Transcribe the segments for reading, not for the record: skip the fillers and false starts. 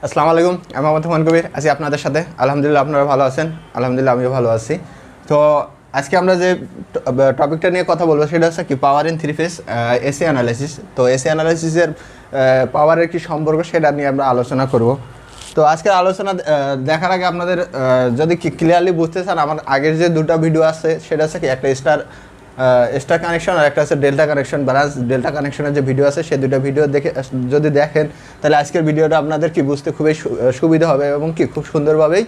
আসসালামু আলাইকুম, আমি মোহাম্মদ হুমায়ুন কবির আছি আপনাদের সাথে। আলহামদুলিল্লাহ, আপনারা ভালো আছেন? আলহামদুলিল্লাহ, আমিও ভালো আছি। তো আজকে আমরা যে টপিকটা নিয়ে কথা বলবো সেটা হচ্ছে কি power in three phase AC analysis. তো এসি অ্যানালাইসিসের পাওয়ারের কি সম্পর্ক সেটা নিয়ে আমরা আলোচনা করব। তো আজকের আলোচনা দেখার আগে আপনাদের যদি ক্লিয়ারলি বুঝতে চান, আমার আগের যে দুটো ভিডিও আছে সেটা হচ্ছে কি একটা স্টার কানেকশন আর একটা আছে ডেল্টা কানেকশন, ব্যালেন্স ডেল্টা কানেকশনের যে ভিডিও আছে সেই দুটো ভিডিও দেখে যদি দেখেন তাহলে আজকের ভিডিওটা আপনাদের কি বুঝতে খুবই সুবিধা হবে এবং কি খুব সুন্দরভাবেই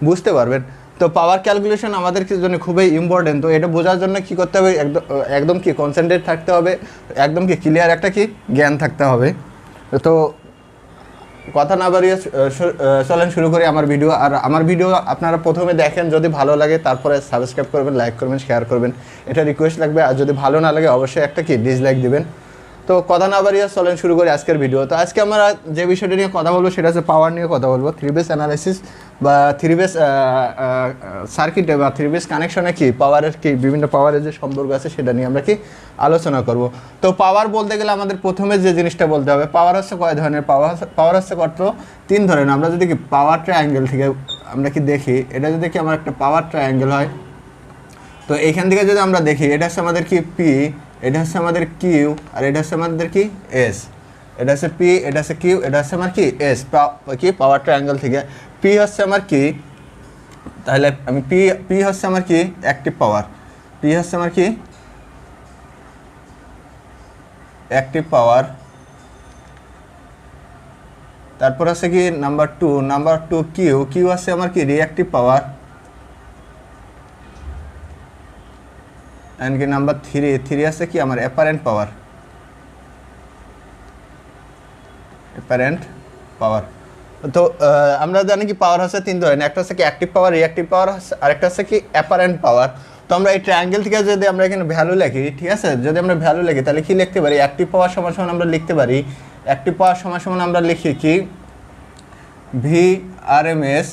বুঝতে পারবেন। তো পাওয়ার ক্যালকুলেশন আমাদের জন্য খুবই ইম্পর্টেন্ট। তো এটা বোঝার জন্য কি করতে হবে, একদম কি কনসেন্ট্রেট থাকতে হবে, একদম কি ক্লিয়ার একটা কি জ্ঞান থাকতে হবে। তো কথা না বাড়িয়ে চলেন শুরু করি আমার ভিডিও। আর আমার ভিডিও আপনারা প্রথমে দেখেন, যদি ভালো লাগে তারপরে সাবস্ক্রাইব করবেন, লাইক করবেন, শেয়ার করবেন, এটা রিকোয়েস্ট লাগবে। আর যদি ভালো না লাগে অবশ্যই একটা কি ডিসলাইক দিবেন। তো কথা না বাড়িয়ে চলেন শুরু করি আজকের ভিডিও। তো আজকে আমরা যে বিষয়টা নিয়ে কথা বলবো সেটা হচ্ছে পাওয়ার নিয়ে কথা বলবো। থ্রি বেস অ্যানালাইসিস বা থ্রি বেস সার্কিটে বা থ্রি বেস কানেকশনে কি পাওয়ারের কি বিভিন্ন পাওয়ারের যে সম্পর্ক আছে সেটা নিয়ে আমরা কি আলোচনা করব। তো পাওয়ার বলতে গেলে আমাদের প্রথমে যে জিনিসটা বলতে হবে, পাওয়ার হচ্ছে কয় ধরনের? পাওয়ার হচ্ছে মাত্র তিন ধরনের। আমরা যদি কি পাওয়ার ট্রায়াঙ্গেল থেকে আমরা কি দেখি, এটা যদি কি আমার একটা পাওয়ার ট্রায়াঙ্গেল হয়, তো এইখান থেকে যদি আমরা দেখি এটা হচ্ছে আমাদের কি পি, এটা হচ্ছে আমাদের কিউ, আর এটা হচ্ছে আমাদের কি এস। এটা হচ্ছে পি, এটা হচ্ছে কিউ, এটা হচ্ছে আমার কি এস। কি পাওয়ার ট্রায়াঙ্গেল থেকে পি হচ্ছে আমার কি, তাহলে আমি পি হচ্ছে আমার কি অ্যাক্টিভ পাওয়ার, পি হচ্ছে আমার কি অ্যাক্টিভ পাওয়ার। তারপর আছে কি নাম্বার টু কিউ হচ্ছে আমার কি রিঅ্যাক্টিভ পাওয়ার। এন্ড কি নাম্বার থ্রি আছে কি আমার অ্যাপারেন্ট পাওয়ার, তো আমরা জানি কি পাওয়ার হচ্ছে তিন ধরনের, একটা হচ্ছে কি অ্যাক্টিভ পাওয়ার, রিঅ্যাক্টিভ পাওয়ার, আর একটা হচ্ছে কি অ্যাপারেন্ট পাওয়ার। তো আমরা এই ট্রায়াঙ্গেল থেকে যদি আমরা এখানে ভ্যালু লিখি, ঠিক আছে, যদি আমরা ভ্যালু লিখি তাহলে কি লিখতে পারি, অ্যাক্টিভ পাওয়ার সমান সমান আমরা লিখতে পারি, অ্যাক্টিভ পাওয়ার সমান সমান আমরা লিখি কি V R M S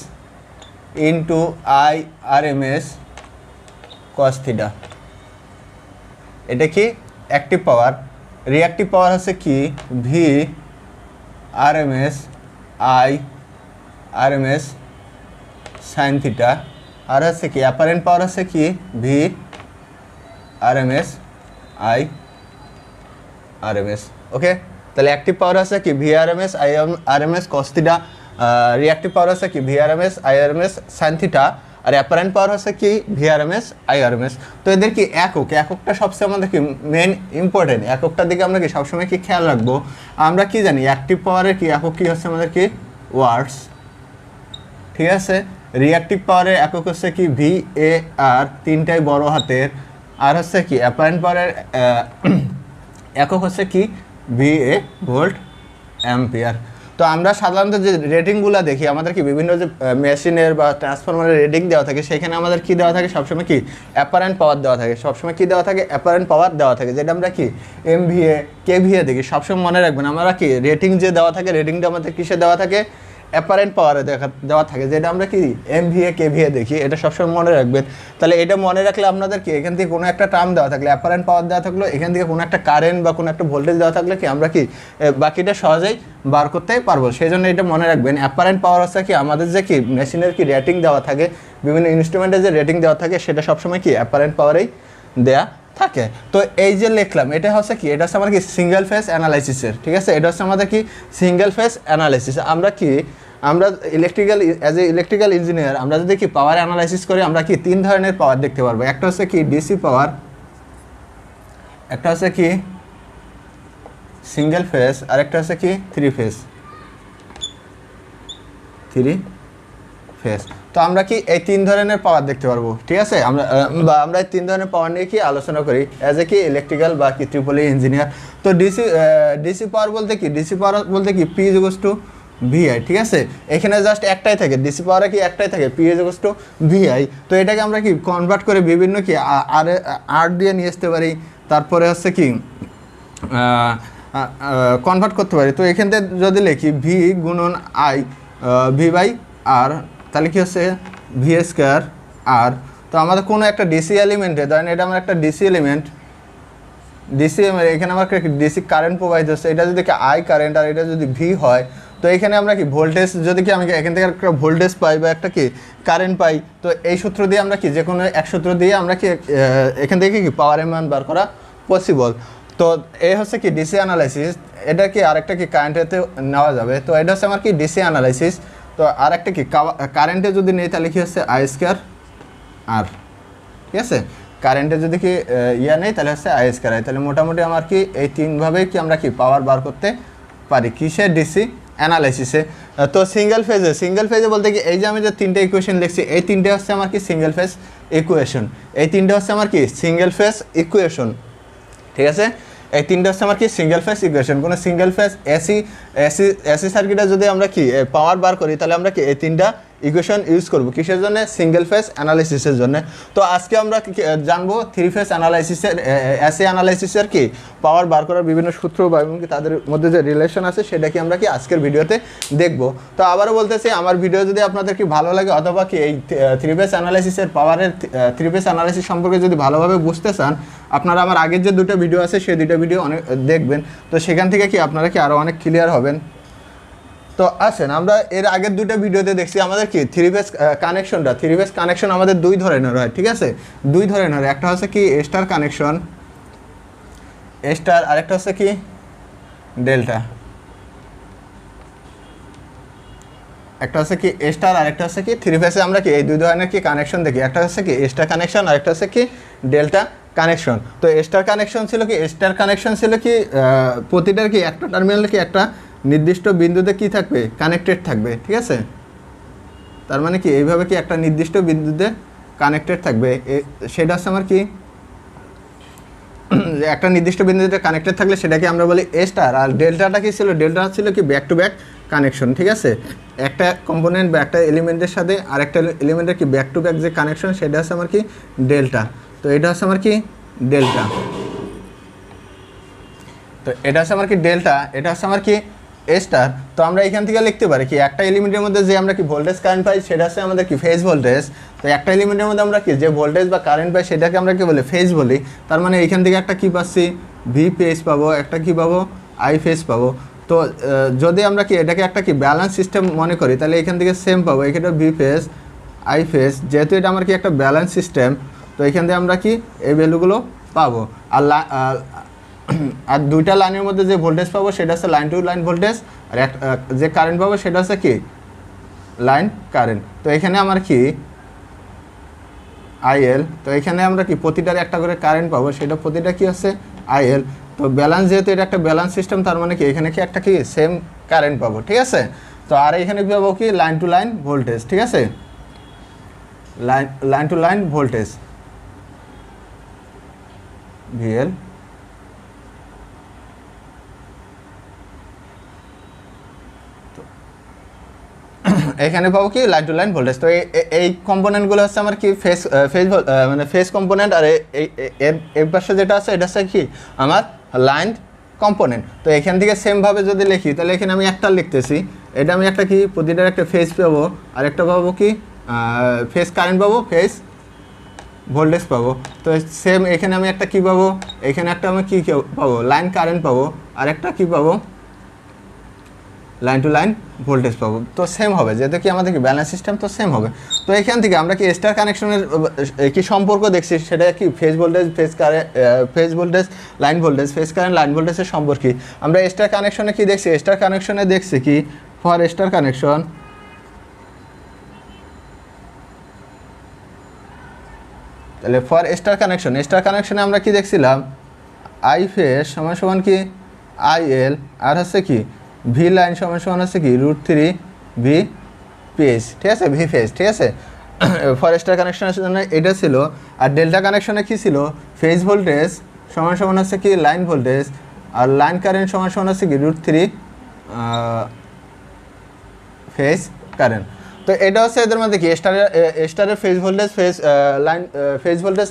into I R M S cos theta. এটা কি অ্যাক্টিভ পাওয়ার। রিঅ্যাক্টিভ পাওয়ার হচ্ছে কি V R M S I R M S sine theta. আর হচ্ছে কি অ্যাপারেন্ট পাওয়ার হচ্ছে কি V R M S I R M S. Okay, তাহলে অ্যাক্টিভ পাওয়ার আছে কি V R M S I R M S cos theta, reactive power আছে কি V R M S I R M S sine theta, আর apparent power হচ্ছে কি V R M S I R M S. তো এদের কি এককটা সবচেয়ে আমাদের কি মেন ইম্পর্টেন্ট, এককটার দিকে আমরা কি সবসময় কি খেয়াল রাখবো। আমরা কি জানি অ্যাক্টিভ পাওয়ারের কি একক কি হচ্ছে আমাদের কি ওয়াটস, ঠিক আছে। রিঅ্যাক্টিভ পাওয়ারের একক হচ্ছে কি ভি এ আর, তিনটাই বড় হাতের। আর হচ্ছে কি অ্যাপারেন্ট পাওয়ারের একক হচ্ছে কি ভি এ ভোল্ট অ্যাম্পিয়ার। তো আমরা সাধারণত যে রেটিংগুলো দেখি, আমাদের কি বিভিন্ন যে মেশিনের বা ট্রান্সফরমারের রেটিং দেওয়া থাকে, সেখানে আমাদের কি দেওয়া থাকে সবসময় কি অ্যাপারেন্ট পাওয়ার দেওয়া থাকে, সবসময় কি দেওয়া থাকে অ্যাপারেন্ট পাওয়ার দেওয়া থাকে, যেটা আমরা কি এমভিএ কেভিএ দেখি। সবসময় মনে রাখবেন আমরা কি রেটিং যে দেওয়া থাকে, রেটিংটা আমাদের কিসে দেওয়া থাকে অ্যাপারেন্ট পাওয়ারে দেওয়া থাকে, যেটা আমরা কি এমভিএ কেভিএ দেখি। এটা সবসময় মনে রাখবেন। তাহলে এটা মনে রাখলে আপনাদের কি এখান থেকে কোনো একটা টার্ম দেওয়া থাকলে অ্যাপারেন্ট পাওয়ার দেওয়া থাকলো, এখান থেকে কোনো একটা কারেন্ট বা কোনো একটা ভোল্টেজ দেওয়া থাকলে কি আমরা কি বাকিটা সহজেই বার করতে পারবো। সেই জন্য এটা মনে রাখবেন অ্যাপারেন্ট পাওয়ার হচ্ছে কি আমাদের যে কি মেশিনের কি রেটিং দেওয়া থাকে, বিভিন্ন ইনস্ট্রুমেন্টের যে রেটিং দেওয়া থাকে সেটা সবসময় কি অ্যাপারেন্ট পাওয়ারেই দেয়া থাকে। তো এই যে লিখলাম এটা হচ্ছে কি, এটা হচ্ছে আমার কি সিঙ্গেল ফেজ অ্যানালাইসিসের, ঠিক আছে। এটা হচ্ছে আমাদের কি সিঙ্গেল ফেজ অ্যানালাইসিস। আমরা ইলেকট্রিক্যাল ইঞ্জিনিয়ার, আমরা যদি কি পাওয়ার অ্যানালাইসিস করি আমরা কি তিন ধরনের পাওয়ার দেখতে পারবো। একটা হচ্ছে কি ডিসি পাওয়ার, একটা হচ্ছে কি সিঙ্গেল ফেজ, আর একটা হচ্ছে কি থ্রি ফেজ। তো আমরা কি এই তিন ধরনের পাওয়ার দেখতে পারবো, ঠিক আছে। আমরা এই তিন ধরনের পাওয়ার নিয়ে কি আলোচনা করি অ্যাজ এ কি ইলেকট্রিক্যাল বা কি ট্রিপল ইঞ্জিনিয়ার। তো ডিসি পাওয়ার বলতে কি P is equals to VI, ঠিক আছে। এখানে জাস্ট একটাই থাকে, ডিসি পাওয়ারে কি একটাই থাকে, P is equals to VI. তো এটাকে আমরা কি কনভার্ট করে বিভিন্ন কি আর দিয়ে নিয়ে আসতে পারি, তারপরে হচ্ছে কি কনভার্ট করতে পারি। তো এখান থেকে যদি লিখি ভি গুণন আই ভি বাই আর, তাহলে কি হচ্ছে ভি স্কোয়ার আর। তো আমাদের কোনো একটা ডিসি এলিমেন্টে, ধরেন এটা আমার একটা ডিসি এলিমেন্ট, এখানে আমার ডিসি কারেন্ট প্রবাহিত হচ্ছে, এটা যদি আই কারেন্ট আর এটা যদি ভি হয়, তো তো এখানে আমরা কি ভোল্টেজ যদি কি আমি এখান থেকে একটা ভোল্টেজ পাই বা একটা কি কারেন্ট পাই, তো এই সূত্র দিয়ে আমরা কি যে কোনো এক সূত্র দিয়ে আমরা কি এখান থেকে কি পাওয়ারের মান বার করা পসিবল। তো এই হচ্ছে কি ডিসি অ্যানালাইসিস, এটা কি আরেকটা কি কারেন্টেতে নেওয়া যাবে। তো এটা হচ্ছে আমার কি ডিসি অ্যানালাইসিস। তো আরেকটা কি কারেন্টে যদি নেই তাহলে কি হচ্ছে আই স্কয়ার আর, ঠিক আছে, কারেন্টে যদি কি নেই তাহলে হচ্ছে আই স্কয়ার আই। তাহলে মোটামুটি আমার কি এই তিনভাবেই কি আমরা কি পাওয়ার বার করতে পারি কিসে ডিসি অ্যানালাইসিসে। তো সিঙ্গেল ফেজে বলতে কি এই যে আমি যে তিনটে ইকুয়েশন লিখছি এই তিনটে হচ্ছে আমার কি সিঙ্গেল ফেজ ইকুয়েশন, এই তিনটে হচ্ছে আমার কি সিঙ্গেল ফেজ ইকুয়েশন, ঠিক আছে। এই তিনটে হচ্ছে আমার কি সিঙ্গেল ফেজ ইকুয়েশন। কোনো সিঙ্গেল ফেজ এসি সার্কিটে যদি আমরা কি পাওয়ার বার করি তাহলে আমরা কি এই তিনটা ইকুয়েশন ইউজ করব কিসের জন্য, সিঙ্গেল ফেজ অ্যানালাইসিসের জন্য। তো আজকে আমরা জানবো থ্রি ফেজ অ্যানালাইসিসের এসি অ্যানালাইসিসের কি পাওয়ার বার করার বিভিন্ন সূত্র বা এমনকি তাদের মধ্যে যে রিলেশন আছে সেটা কি আমরা কি আজকের ভিডিওতে দেখব। তো আবারও বলতেছি আমার ভিডিও যদি আপনাদের কি ভালো লাগে অথবা কি এই থ্রি ফেজ অ্যানালাইসিসের পাওয়ারের থ্রি ফেজ অ্যানালাইসিস সম্পর্কে যদি ভালোভাবে বুঝতে চান আপনারা আমার আগের যে দুটো ভিডিও আছে সেই দুটো ভিডিও অনেক দেখবেন, তো সেখান থেকে কি আপনারা কি আরও অনেক ক্লিয়ার হবেন। তো আসেন আমরা এর আগের দুটো ভিডিওতে দেখছি আমাদের কি থ্রি ফেজ কানেকশন আমাদের দুই ধরনের হয়, ঠিক আছে, দুই ধরনের হয়। একটা হচ্ছে কি স্টার কানেকশন স্টার, আরেকটা হচ্ছে কি ডেল্টা। একটা হচ্ছে কি স্টার আরেকটা হচ্ছে কি থ্রি ফেজে আমরা কি এই দুই ধরনের কি কানেকশন দেখি, একটা হচ্ছে কি স্টার কানেকশন আরেকটা হচ্ছে কি ডেল্টা কানেকশন। তো স্টার কানেকশন ছিল কি প্রতিটার কি একটা টার্মিনাল কি একটা নির্দিষ্ট বিন্দুতে কি থাকবে কানেক্টেড থাকবে, ঠিক আছে। তার মানে কি এইভাবে কি একটা নির্দিষ্ট বিন্দুতে কানেক্টেড থাকবে, সেটা হচ্ছে আমার কি একটা নির্দিষ্ট বিন্দুতে কানেক্টেড থাকলে সেটাকে আমরা বলি স্টার। আর ডেল্টাটা কি ছিল, ডেল্টা ছিল কি ব্যাক টু ব্যাক কানেকশন, ঠিক আছে। একটা কম্পোনেন্ট বা একটা এলিমেন্টের সাথে আরেকটা এলিমেন্টের কি ব্যাক টু ব্যাক যে কানেকশন সেটা হচ্ছে আমার কি ডেল্টা। তো এটা হচ্ছে আমার কি ডেল্টা। তো এটা হচ্ছে আমার কি ডেল্টা, এটা হচ্ছে আমার কি স্টার। তো আমরা এখান থেকে লিখতে পারি কি একটা এলিমেন্টের মধ্যে যে আমরা কি ভোল্টেজ কারেন্ট পাই সেটা হচ্ছে আমাদের কি ফেজ ভোল্টেজ। তো একটা এলিমেন্টের মধ্যে আমরা কি যে ভোল্টেজ বা কারেন্ট পাই সেটাকে আমরা কি বলি ফেজ বলি। তার মানে এখান থেকে একটা কি পাচ্ছি ভি ফেজ পাবো, একটা কি পাবো আই ফেজ পাবো। তো যদি আমরা কি এটাকে একটা কি ব্যালেন্স সিস্টেম মনে করি তাহলে এখান থেকে সেম পাবো, এখানে ভি ফেজ আই ফেজ, যেহেতু এটা আমার কি একটা ব্যালেন্স সিস্টেম তো এখান থেকে আমরা কি এই ভ্যালুগুলো পাবো। আর দুইটা লাইনের মধ্যে যে ভোল্টেজ পাবো সেটা হচ্ছে লাইন টু লাইন ভোল্টেজ, আর যে কারেন্ট পাবো সেটা হচ্ছে কি লাইন কারেন্ট। তো এখানে আমার কি আইএল, তো এখানে আমরা কি প্রতিটার একটা করে কারেন্ট পাবো, সেটা প্রতিটা কি হচ্ছে আইএল। তো ব্যালেন্স যেহেতু এটা একটা ব্যালেন্স সিস্টেম তার মানে কি এখানে কি একটা কি সেম কারেন্ট পাবো, ঠিক আছে। তো আর এখানে পাবো কি লাইন টু লাইন ভোল্টেজ, ঠিক আছে, line to line voltage VL. এখানে পাবো কি লাইন টু লাইন ভোল্টেজ। তো এই কম্পোনেন্টগুলো হচ্ছে আমার কি মানে ফেজ কম্পোনেন্ট, আর এই পাশে যেটা আছে এটা হচ্ছে কি আমার লাইন কম্পোনেন্ট। তো এখান থেকে সেমভাবে যদি লিখি তাহলে এখানে আমি একটা লিখতেছি, এটা আমি একটা কি প্রতিটার একটা ফেজ পাবো, আর একটা পাবো কি ফেজ কারেন্ট পাবো, ফেজ ভোল্টেজ পাবো। তো সেম এখানে আমি একটা কি পাবো, এখানে একটা আমি কি পাবো লাইন কারেন্ট পাবো, আর একটা কি পাবো লাইন টু লাইন ভোল্টেজ পাবো। তো সেম হবে যেহেতু কি আমাদের কি ব্যালেন্স সিস্টেম, তো সেম হবে। তো এখান থেকে আমরা কি স্টার কানেকশনের কি সম্পর্ক দেখছি সেটা কি phase voltage phase voltage line voltage phase current line ভোল্টেজের সম্পর্কে আমরা স্টার কানেকশনে কি দেখছি, স্টার কানেকশনে দেখছি কি ফর স্টার কানেকশন তাহলে ফর স্টার কানেকশনে আমরা কি দেখছিলাম আই ফেজ সমান সমান কি আইএল, আর হচ্ছে কি ভি লাইন সমান সমান হচ্ছে কি √3 ভি পেজ, ঠিক আছে, ভি ফেজ, ঠিক আছে। ফর স্টার কানেকশনের জন্য এটা ছিল। আর ডেল্টা কানেকশনে কি ছিল ফেজ ভোল্টেজ সমান সমান হচ্ছে কি লাইন ভোল্টেজ, আর লাইন কারেন্ট সমান সমান হচ্ছে কি √3 ফেজ কারেন্ট। তো এটা হচ্ছে এদের মধ্যে কি স্টারের phase voltage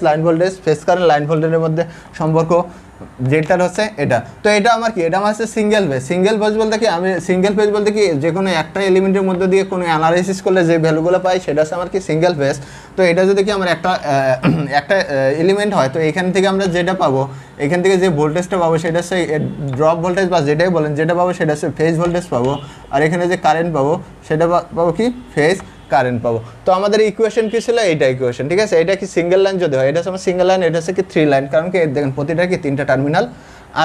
line voltage phase current line ভোল্টেজের মধ্যে সম্পর্ক। যেটার হচ্ছে এটা। তো এটা আমার কি, এটা আমার হচ্ছে সিঙ্গেল ফেজ। সিঙ্গেল ফেজ বলতে কি, আমি সিঙ্গেল ফেজ বলতে কি যে কোনো একটা এলিমেন্টের মধ্যে দিয়ে কোনো অ্যানালাইসিস করলে যে ভ্যালুগুলো পাই সেটা হচ্ছে আমার কি সিঙ্গেল ফেজ। তো এটা যদি কি আমার একটা এলিমেন্ট হয়, তো এখান থেকে আমরা যেটা পাবো, এখান থেকে যে ভোল্টেজটা পাবো সেটা হচ্ছে ড্রপ ভোল্টেজ বা যেটাই বলেন, যেটা পাবো সেটা হচ্ছে ফেজ ভোল্টেজ পাবো। আর এখানে যে কারেন্ট পাবো সেটা পাবো কি ফেজ কারেন্ট পাবো। তো আমাদের ইকুয়েশন কি ছিল, এইটা ইকুয়েশন, ঠিক আছে। এটা কি সিঙ্গেল লাইন যদি হয়, এটা হচ্ছে আমার সিঙ্গেল লাইন, এটা হচ্ছে কি 3 লাইন, কারণ কি দেখেন প্রতিটা কি 3টা টার্মিনাল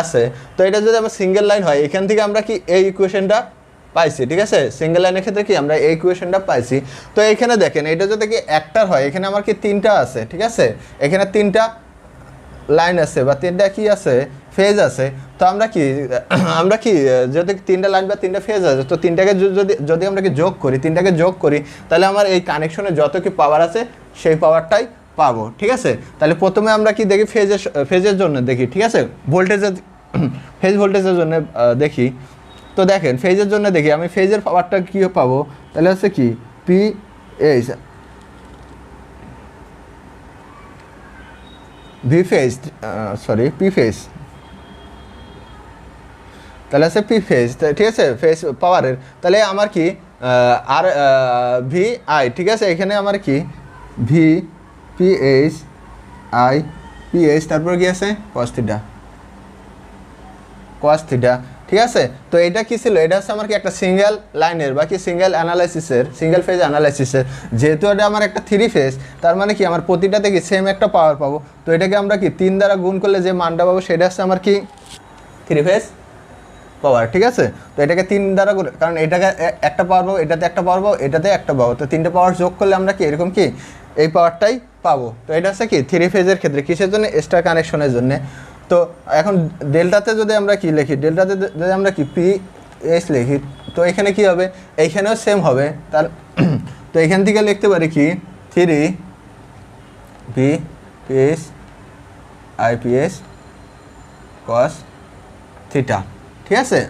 আছে। তো এটা যদি আমার সিঙ্গেল লাইন হয়, এখান থেকে আমরা কি এই ইকুয়েশনটা পাইছি, ঠিক আছে। সিঙ্গেল লাইনের ক্ষেত্রে কি আমরা এই ইকুয়েশনটা পাইছি। তো এখানে দেখেন এটা যদি কি একটার হয়, এখানে আমার কি 3টা আছে, ঠিক আছে। এখানে 3টা লাইন আছে বা 3টা কি আছে ফেজ আছে। তো আমরা কি যদি 3টা লাইন বা 3টা ফেজ আছে, তো 3টাকে যদি আমরা কি যোগ করি, 3টাকে যোগ করি, তাহলে আমার এই কানেকশনে যত কি পাওয়ার আছে সেই পাওয়ারটাই পাবো, ঠিক আছে। তাহলে প্রথমে আমরা কি দেখি ফেজের জন্য দেখি, ঠিক আছে। ভোল্টেজের ফেজ ভোল্টেজের জন্য দেখি। তো দেখেন ফেজের জন্য দেখি আমি ফেজের পাওয়ারটা কী পাবো, তাহলে হচ্ছে কি P H V phase, sorry P phase, তাহলে আছে পি ফেজ, ঠিক আছে, ফেজ পাওয়ারের। তাহলে আমার কি আর ভি আই, ঠিক আছে। এখানে আমার কি V P H I P H, তারপর কি আছে কস থিটা, ঠিক আছে। তো এটা কি ছিল, এটা হচ্ছে আমার কি একটা সিঙ্গেল লাইনের বা কি সিঙ্গেল ফেজ অ্যানালাইসিসের। যেহেতু এটা আমার একটা 3 ফেজ, তার মানে কি আমার প্রতিটাতে কি সেম একটা পাওয়ার পাবো। তো এটাকে আমরা কি 3 দ্বারা গুণ করলে যে মানটা পাবো সেটা হচ্ছে আমার কি 3 ফেজ পাওয়ার, ঠিক আছে। তো এটাকে 3 দ্বারা করে, কারণ এটাকে একটা পাওয়ার পাবো, এটাতে একটা পাওয়ার পাবো, এটাতে একটা পাবো, তো 3টে পাওয়ার যোগ করলে আমরা কি এরকম কি এই পাওয়ারটাই পাবো। তো এটা হচ্ছে কি 3 ফেজের ক্ষেত্রে, কিসের জন্য, স্টার কানেকশনের জন্য। তো এখন ডেল্টাতে যদি আমরা কি লিখি, ডেল্টাতে যদি আমরা কি পি এস লিখি, তো এখানে কি হবে, এইখানেও সেম হবে। তার তো এখান থেকে লিখতে পারি কি 3 V P S I P S cos theta, ঠিক আছে।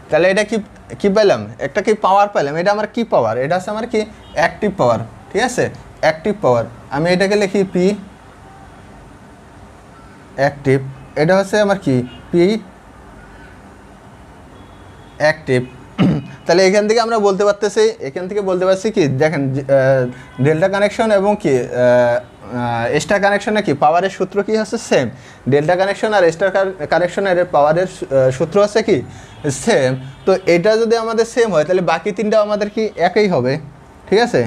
তাহলে এটা কি পেলাম, একটা কি পাওয়ার পেলাম। এটা আমার কি পাওয়ার, এটা হচ্ছে আমার কি অ্যাক্টিভ পাওয়ার, ঠিক আছে, অ্যাক্টিভ পাওয়ার। আমি এটাকে লিখি পি অ্যাক্টিভ, এটা হচ্ছে আমার কি পি অ্যাক্টিভ। তাহলে এখান থেকে আমরা বলতে পারছি কি দেখেন ডেল্টা কানেকশন এবং কি স্টার কানেকশনে কি পাওয়ারের সূত্র কি হচ্ছে সেম। ডেল্টা কানেকশন আর স্টার কানেকশনের পাওয়ারের সূত্র হচ্ছে কি সেম। তো এটা যদি আমাদের সেম হয়, তাহলে বাকি 3টা আমাদের কি একই হবে, ঠিক আছে।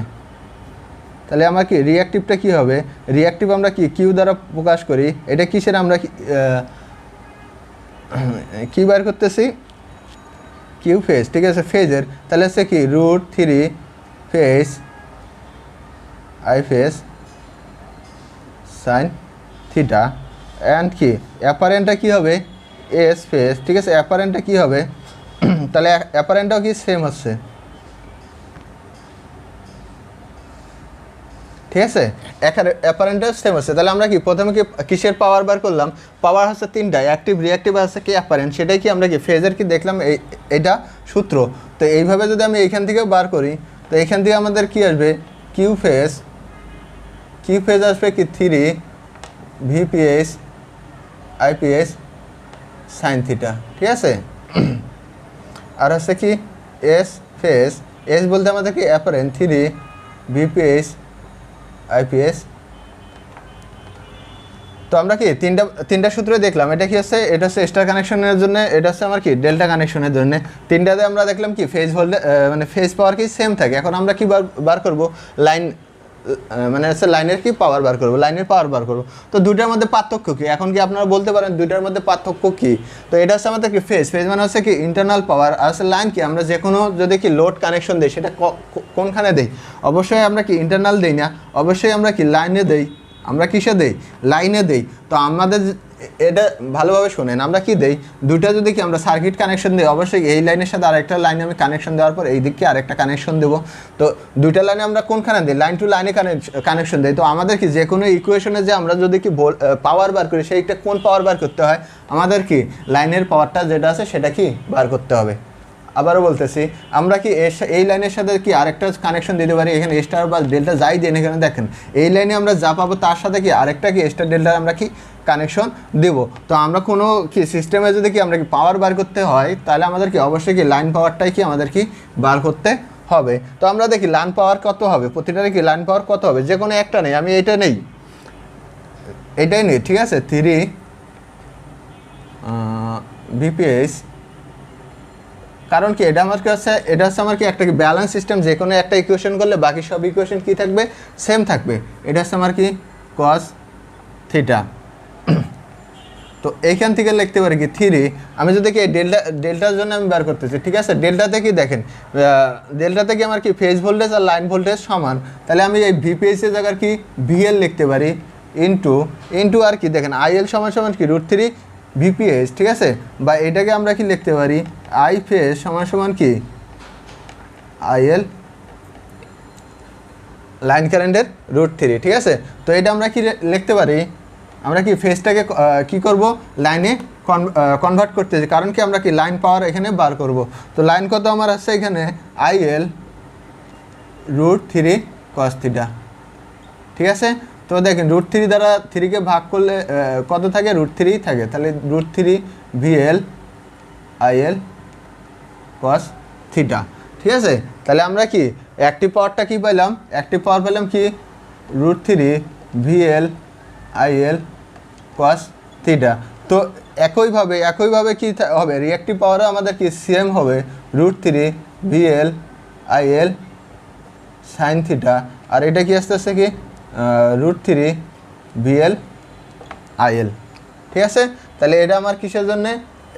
তাহলে আমার কি রিঅ্যাক্টিভটা কি হবে, রিঅ্যাক্টিভ আমরা কি কিউ দ্বারা প্রকাশ করি। এটা কিসের আমরা কি বার করতেছি, কিউ ফেজ, ঠিক আছে, ফেজের। তাহলে হচ্ছে কি √3 phase I phase sine theta, and কি অ্যাপারেন্টটা কি হবে এস ফেজ, ঠিক আছে। অ্যাপারেন্টটা কি হবে, তাহলে অ্যাপারেন্টটাও কি সেম হচ্ছে, ঠিক আছে। অ্যাপারেন্টটা সেম হচ্ছে। তাহলে আমরা কি প্রথমে কি কিসের পাওয়ার বার করলাম, পাওয়ার হচ্ছে 3টা, অ্যাক্টিভ, রিঅ্যাক্টিভ আছে কি অ্যাপারেন্ট, সেটাই কি আমরা কি ফেজের কি দেখলাম এইটা সূত্র। তো এইভাবে যদি আমি এইখান থেকেও বার করি, তো এইখান থেকে আমাদের কি আসবে কিউ ফেজ আসবে কি 3 ভিপিএস আইপিএস সাইন থিটা, ঠিক আছে। আর হচ্ছে কি এস ফেজ, এস বলতে আমাদের কি অ্যাপারেন্ট 3 ভিপিএস আইপিএস। তো আমরা কি তিনটা সূত্র দেখলাম। এটা কি হচ্ছে, এটা হচ্ছে স্টার কানেকশনের জন্য, এটা হচ্ছে আমার কি ডেল্টা কানেকশনের জন্য। 3টাতে আমরা দেখলাম কি ফেজ ভোল্টেজ মানে ফেজ পাওয়ার কি সেম থাকে। এখন আমরা কি বার করব, লাইন মানে হচ্ছে লাইনের কি পাওয়ার বার করবো, লাইনের পাওয়ার বার করবো। তো দুইটার মধ্যে পার্থক্য কি, এখন কি আপনারা বলতে পারেন দুইটার মধ্যে পার্থক্য কি। তো এটা হচ্ছে আমাদের কি ফেজ মানে হচ্ছে কি ইন্টারনাল পাওয়ার, আর হচ্ছে লাইন কি আমরা যে কোনো যদি কি লোড কানেকশন দিই সেটা কোনখানে দেই, অবশ্যই আমরা কি ইন্টারনাল দেই না, অবশ্যই আমরা কি লাইনে দেই। আমরা কিসে দেই, লাইনে দেই। তো আমাদের এটা ভালোভাবে শোনেন, আমরা কি দেই, দুইটা যদি কি আমরা সার্কিট কানেকশন দিই, অবশ্যই এই লাইনের সাথে আরেকটা লাইনে আমি কানেকশন দেওয়ার পর এই দিককে আরেকটা কানেকশন দেবো। তো দুইটা লাইনে আমরা কোনখানে দিই, লাইন টু লাইনে কানেকশন দিই। তো আমাদের কি যে কোনো ইকুয়েশনে যে আমরা যদি কি পাওয়ার বার করি, সেইটা কোন পাওয়ার বার করতে হয়, আমাদের কি লাইনের পাওয়ারটা যেটা আছে সেটা কি বার করতে হবে। আবারও বলতেছি, আমরা কি এই লাইনের সাথে কি আরেকটা কানেকশন দিতে পারি, এখানে স্টার বা ডেল্টা যাই দিন, এখানে দেখেন এই লাইনে আমরা যা পাবো তার সাথে কি আরেকটা কি স্টার ডেল্টা আমরা কি কানেকশন দেব। তো আমরা কোনো কি সিস্টেমে যদি কি আমরা কি পাওয়ার বার করতে হয়, তাহলে আমাদের কি অবশ্যই কি লাইন পাওয়ারটাই কি আমাদের কি বার করতে হবে। তো আমরা দেখি লাইন পাওয়ার কত হবে, প্রতিটারে কি লাইন পাওয়ার কত হবে, যে কোনো একটা নেই, আমি এইটা নেই, এটাই নেই, ঠিক আছে, 3 বিপিএস। কারণ কি এটা আমার কাছে, এটা হচ্ছে আমার কি একটা কি ব্যালেন্স সিস্টেম, যে কোনো একটা ইকুয়েশন করলে বাকি সব ইকুয়েশন কি থাকবে, সেম থাকবে। এটা হচ্ছে আমার কি কস থিটা। তো এইখান থেকে লিখতে পারি কি 3, আমি যদি কি ডেল্টার জন্য আমি বের করতেছি, ঠিক আছে, ডেল্টাতে কি দেখেন, ডেল্টাতে কি আমার কি ফেজ ভোল্টেজ আর লাইন ভোল্টেজ সমান, তাহলে আমি এই ভিপিএস এর জায়গায় কি ভিএল লিখতে পারি ইন্টু আর কি দেখেন আইএল সমান সমান কি √3 ভিপিএস, ঠিক আছে, বা এটাকে আমরা কি লিখতে পারি আই ফেজ সমান সমান কি আইএল লাইন কারেন্টের √3, ঠিক আছে। তো এটা আমরা কি লিখতে পারি, আমরা কি ফেজটাকে কি করব লাইনে কনভার্ট করতেছি, কারণ কি আমরা কি লাইন পাওয়ার এখানে বার করব। তো লাইন কত আমার আছে এখানে আইএল √3 cos থিটা, ঠিক আছে। তো দেখেন √3 দ্বারা 3কে ভাগ করলে কত থাকে, √3 থাকে, তাহলে √3 ভিএল আইএল cos থিটা, ঠিক আছে। তাহলে আমরা কি অ্যাক্টিভ পাওয়ারটা কি পাইলাম, অ্যাক্টিভ পাওয়ার পেলাম কি √3 ভিএল আইএল cos থিটা। তো একইভাবে কি হবে, রিঅ্যাক্টিভ পাওয়ারও আমাদের কি সেম হবে √3 ভিএল আইএল সাইন থিটা, আর এটা কি আসতেছে কি √3 ভিএল আইএল, ঠিক আছে। তাহলে এটা আমার কিসের জন্য,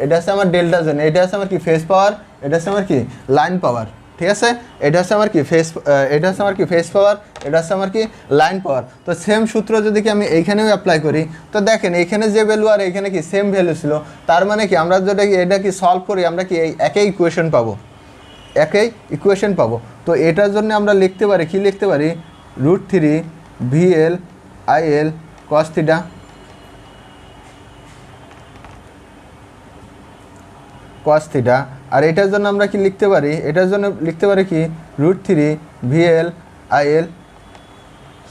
এটা হচ্ছে আমার ডেল্টার জন্য, এটা হচ্ছে আমার কি ফেজ পাওয়ার, এটা হচ্ছে আমার কি লাইন পাওয়ার, ঠিক আছে। এটা হচ্ছে আমার কি এটা হচ্ছে আমার কি ফেজ পাওয়ার, এটা হচ্ছে আমার কি লাইন পাওয়ার। তো সেম সূত্র যদি কি আমি এইখানেও অ্যাপ্লাই করি, তো দেখেন এইখানে যে ভ্যালু আর এইখানে কি সেম ভ্যালু ছিল, তার মানে কি আমরা যদি এটা কি সলভ করি, আমরা কি এই একই ইকুয়েশন পাবো। তো এটার জন্য আমরা লিখতে পারি কি লিখতে পারি √3 ভিএল আইএল cos থিটা, আর এটার জন্য আমরা কি লিখতে পারি, এটার জন্য লিখতে পারি কি √3 ভিএল আইএল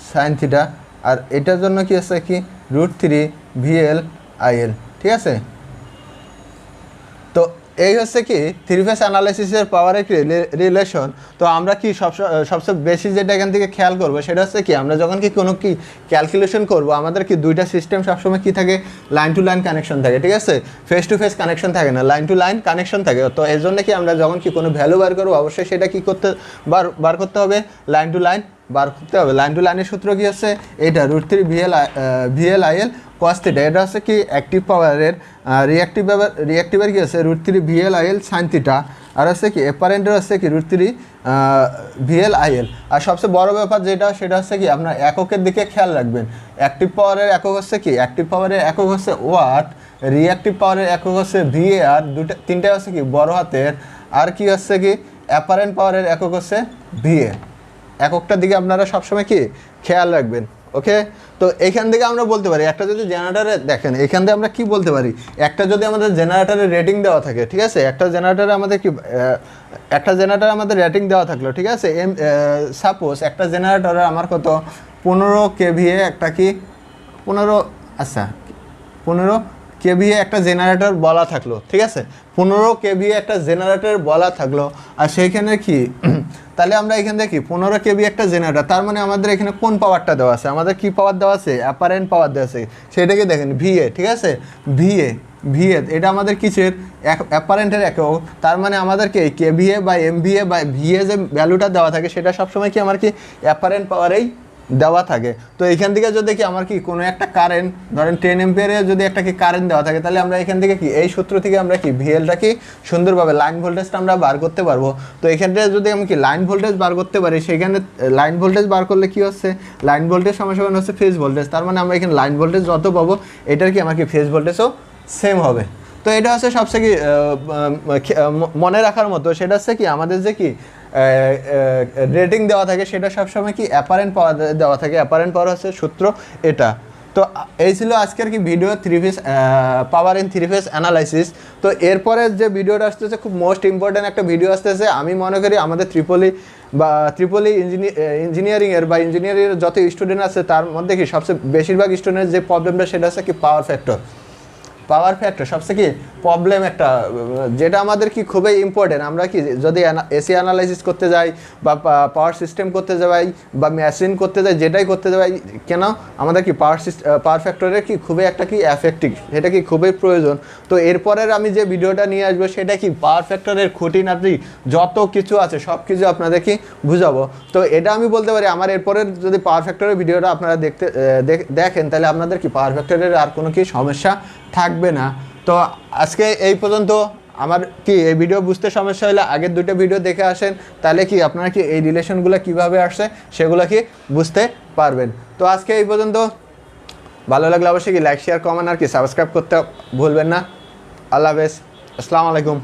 সাইন থিটা, আর এটার জন্য কি আছে কি √3 ভিএল আইএল, ঠিক আছে। তো এই হচ্ছে কি থ্রি ফেজ অ্যানালাইসিসের পাওয়ারের রিলেশন। তো আমরা কি সবচেয়ে বেশি যেটা এখান থেকে খেয়াল করবো সেটা হচ্ছে কি, আমরা যখন কি কোনো কি ক্যালকুলেশন করব, আমাদের কি দুইটা সিস্টেম সবসময় কি থাকে, লাইন টু লাইন কানেকশন থাকে, ঠিক আছে, ফেস টু ফেস কানেকশন থাকে না, লাইন টু লাইন কানেকশন থাকে। তো এর জন্য কি আমরা যখন কি কোনো ভ্যালু বার করবো, অবশ্যই সেটা কি বার করতে হবে, লাইন টু লাইন বার করতে হবে। লাইন টু লাইনের সূত্র কি হচ্ছে এটা √3 ভিএল আইএল cos থিটা, এটা হচ্ছে কি অ্যাক্টিভ পাওয়ারের, রিঅ্যাক্টিভের কি আছে √3 ভিএল আইএল সাইন থিটা, আর হচ্ছে কি অ্যাপারেন্টের হচ্ছে কি √3 ভিএল আইএল। আর সবচেয়ে বড় ব্যাপার সেটা হচ্ছে কি আপনার এককের দিকে খেয়াল রাখবেন। অ্যাক্টিভ পাওয়ারের একক হচ্ছে কি, অ্যাক্টিভ পাওয়ারের একক হচ্ছে ওয়াট, রিঅ্যাক্টিভ পাওয়ারের একক হচ্ছে ভিএআর, তিনটা হচ্ছে কি বড় হাতের, আর কি হচ্ছে কি অ্যাপারেন্ট পাওয়ারের একক হচ্ছে ভিএ। এককটার দিকে আপনারা সবসময় কি খেয়াল রাখবেন, ওকে। তো এইখান থেকে আমরা বলতে পারি, একটা যদি জেনারেটারে দেখেন, এখান থেকে আমরা কি বলতে পারি, একটা যদি আমাদের জেনারেটারের রেটিং দেওয়া থাকে, ঠিক আছে, একটা জেনারেটারে আমাদের রেটিং দেওয়া থাকলো, ঠিক আছে, সাপোজ একটা জেনারেটারে আমার কত 15 কেভিএ একটা কি 15 কেভিএ একটা জেনারেটর বলা থাকলো, ঠিক আছে, 15 কেভিএ একটা জেনারেটর বলা থাকলো, আর সেইখানে কি তাহলে আমরা এখান থেকে কি 15 কেভি একটা জেনারেটর, তার মানে আমাদের এখানে কোন পাওয়ারটা দেওয়া আছে, আমাদের কি পাওয়ার দেওয়া আছে, অ্যাপারেন্ট পাওয়ার দেওয়া আছে, সেটাকে দেখেন ভিএ, ঠিক আছে, ভিএ এটা আমাদের কিসের অ্যাপারেন্টের একক, তার মানে আমাদেরকে কেভিএ বা এমভিএ বা ভিএ যে ভ্যালুটা দেওয়া থাকে সেটা সবসময় কি আমার কি অ্যাপারেন্ট পাওয়ারেই দেওয়া থাকে। তো এইখান থেকে যদি কি আমার কি কোনো একটা কারেন্ট ধরেন 10 এম্পিয়ারে যদি একটা কি কারেন্ট দেওয়া থাকে, তাহলে আমরা এখান থেকে কি এই সূত্র থেকে আমরা কি ভিএলটা কি সুন্দরভাবে লাইন ভোল্টেজটা আমরা বার করতে পারবো। তো এখান থেকে যদি আমি কি লাইন ভোল্টেজ বার করতে পারি, সেখানে লাইন ভোল্টেজ বার করলে কি হচ্ছে, লাইন ভোল্টেজ সমান হচ্ছে ফেজ ভোল্টেজ, তার মানে আমরা এখানে লাইন ভোল্টেজ যত পাবো এটার কি আমার কি ফেজ ভোল্টেজও সেম হবে। তো এটা হচ্ছে সবচেয়ে কি মনে রাখার মতো, সেটা হচ্ছে কি আমাদের যে কি রেটিং দেওয়া থাকে সেটা সবসময় কি অ্যাপারেন্ট পাওয়ার দেওয়া থাকে, অ্যাপারেন্ট পাওয়ার হচ্ছে সূত্র এটা। তো এই ছিল আজকের কি video three phase power in three phase analysis. তো এরপরে যে ভিডিওটা আসতেছে খুব মোস্ট ইম্পর্ট্যান্ট একটা ভিডিও আসতেছে। আমি মনে করি আমাদের ত্রিপলি ইঞ্জিনিয়ারিংয়ের বা ইঞ্জিনিয়ারিংয়ের যত স্টুডেন্ট আছে তার মধ্যে কি সবচেয়ে বেশিরভাগ স্টুডেন্টের যে প্রবলেমটা সেটা হচ্ছে কি পাওয়ার ফ্যাক্টর সবচেয়ে কি প্রবলেম একটা, যেটা আমাদের কি খুবই ইম্পর্টেন্ট। আমরা কি যদি এসি অ্যানালাইসিস করতে যাই বা পাওয়ার সিস্টেম করতে যাই বা মেশিন করতে যাই, যেটাই করতে যাই কেন আমাদের কি পাওয়ার ফ্যাক্টরের কি খুবই একটা কি এফেক্টিভ, সেটা কি খুবই প্রয়োজন। তো এরপরের আমি যে ভিডিওটা নিয়ে আসবো সেটা কি পাওয়ার ফ্যাক্টরের খুঁটিনাটি যত কিছু আছে সব কিছু আপনাদের কি বুঝাবো। তো এটা আমি বলতে পারি আমার এরপরের যদি পাওয়ার ফ্যাক্টরের ভিডিওটা আপনারা দেখেন তাহলে আপনাদের কি পাওয়ার ফ্যাক্টরের আর কোনো কি সমস্যা থাকবে না। তো আজকে এই পর্যন্ত। আমার কি এই ভিডিও বুঝতে সমস্যা হলে আগের দুটো ভিডিও দেখে আসেন, তাহলে কি আপনারা কি এই রিলেশনগুলো কিভাবে আসছে সেগুলো কি বুঝতে পারবেন। তো আজকে এই পর্যন্ত। ভালো লাগলে অবশ্যই কি লাইক শেয়ার কমেন্ট আর কি সাবস্ক্রাইব করতে ভুলবেন না। আল্লাহ হাফেজ, আসসালামু আলাইকুম।